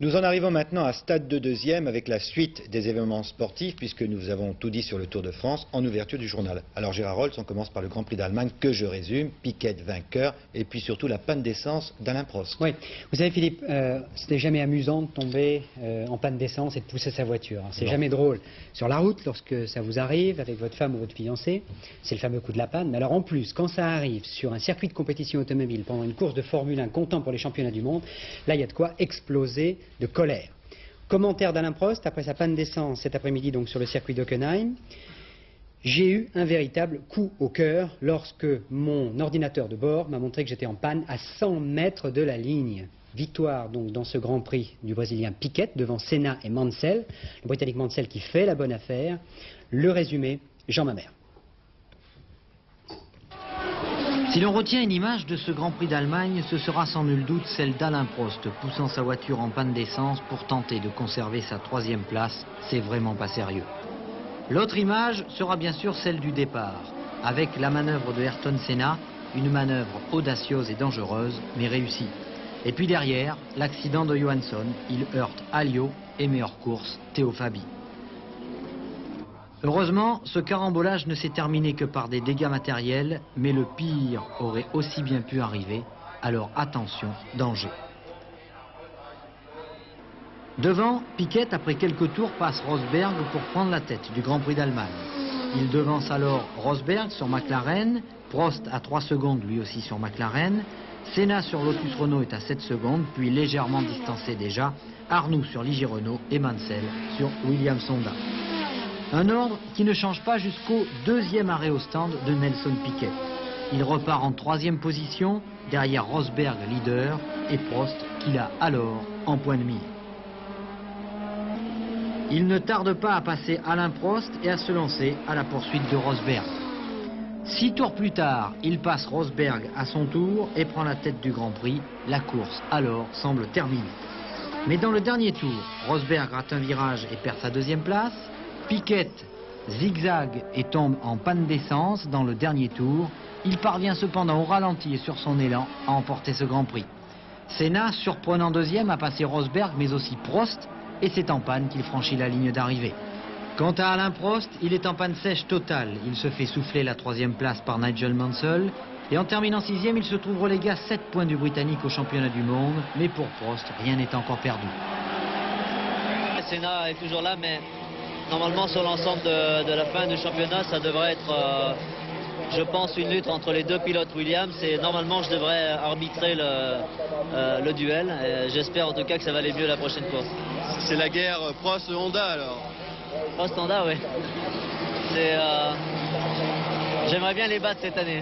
Nous en arrivons maintenant à Stade de deuxième avec la suite des événements sportifs puisque nous avons tout dit sur le Tour de France en ouverture du journal. Alors Gérard Rolls, on commence par le Grand Prix d'Allemagne que je résume, Piquet vainqueur et puis surtout la panne d'essence d'Alain Prost. Oui, vous savez Philippe, c'était jamais amusant de tomber en panne d'essence et de pousser sa voiture. C'est jamais drôle sur la route lorsque ça vous arrive avec votre femme ou votre fiancé, c'est le fameux coup de la panne. Mais alors en plus, quand ça arrive sur un circuit de compétition automobile pendant une course de Formule 1 comptant pour les championnats du monde, là il y a de quoi exploser de colère. Commentaire d'Alain Prost après sa panne d'essence cet après-midi donc sur le circuit d'Hockenheim. J'ai eu un véritable coup au cœur lorsque mon ordinateur de bord m'a montré que j'étais en panne à 100 mètres de la ligne. Victoire donc dans ce Grand Prix du Brésilien Piquet devant Senna et Mansell, le Britannique Mansell qui fait la bonne affaire. Le résumé, Jean Mamère. Si l'on retient une image de ce Grand Prix d'Allemagne, ce sera sans nul doute celle d'Alain Prost poussant sa voiture en panne d'essence pour tenter de conserver sa 3e place. C'est vraiment pas sérieux. L'autre image sera bien sûr celle du départ, avec la manœuvre de Ayrton Senna, une manœuvre audacieuse et dangereuse, mais réussie. Et puis derrière, l'accident de Johansson, il heurte Alliot et meilleure course, Théo Fabi. Heureusement, ce carambolage ne s'est terminé que par des dégâts matériels, mais le pire aurait aussi bien pu arriver, alors attention, danger. Devant, Piquet, après quelques tours, passe Rosberg pour prendre la tête du Grand Prix d'Allemagne. Il devance alors Rosberg sur McLaren, Prost à 3 secondes lui aussi sur McLaren, Senna sur Lotus Renault est à 7 secondes, puis légèrement distancé déjà, Arnoux sur Ligier Renault et Mansell sur Williams Honda. Un ordre qui ne change pas jusqu'au 2e arrêt au stand de Nelson Piquet. Il repart en 3e position, derrière Rosberg leader et Prost qui l'a alors en point de mire. Il ne tarde pas à passer Alain Prost et à se lancer à la poursuite de Rosberg. 6 tours plus tard, il passe Rosberg à son tour et prend la tête du Grand Prix. La course alors semble terminée. Mais dans le dernier tour, Rosberg rate un virage et perd sa 2e place. Piquet zigzague et tombe en panne d'essence dans le dernier tour. Il parvient cependant au ralenti et sur son élan à emporter ce Grand Prix. Senna, surprenant 2e, a passé Rosberg mais aussi Prost et c'est en panne qu'il franchit la ligne d'arrivée. Quant à Alain Prost, il est en panne sèche totale. Il se fait souffler la 3e place par Nigel Mansell et en terminant 6e, il se trouve relégué à 7 points du Britannique au championnat du monde. Mais pour Prost, rien n'est encore perdu. Senna est toujours là, mais normalement, sur l'ensemble de la fin du championnat, ça devrait être, je pense, une lutte entre les deux pilotes Williams. Et normalement, je devrais arbitrer le duel. J'espère en tout cas que ça va aller mieux la prochaine fois. C'est la guerre Prost-Honda alors. Prost-Honda, oui. J'aimerais bien les battre cette année.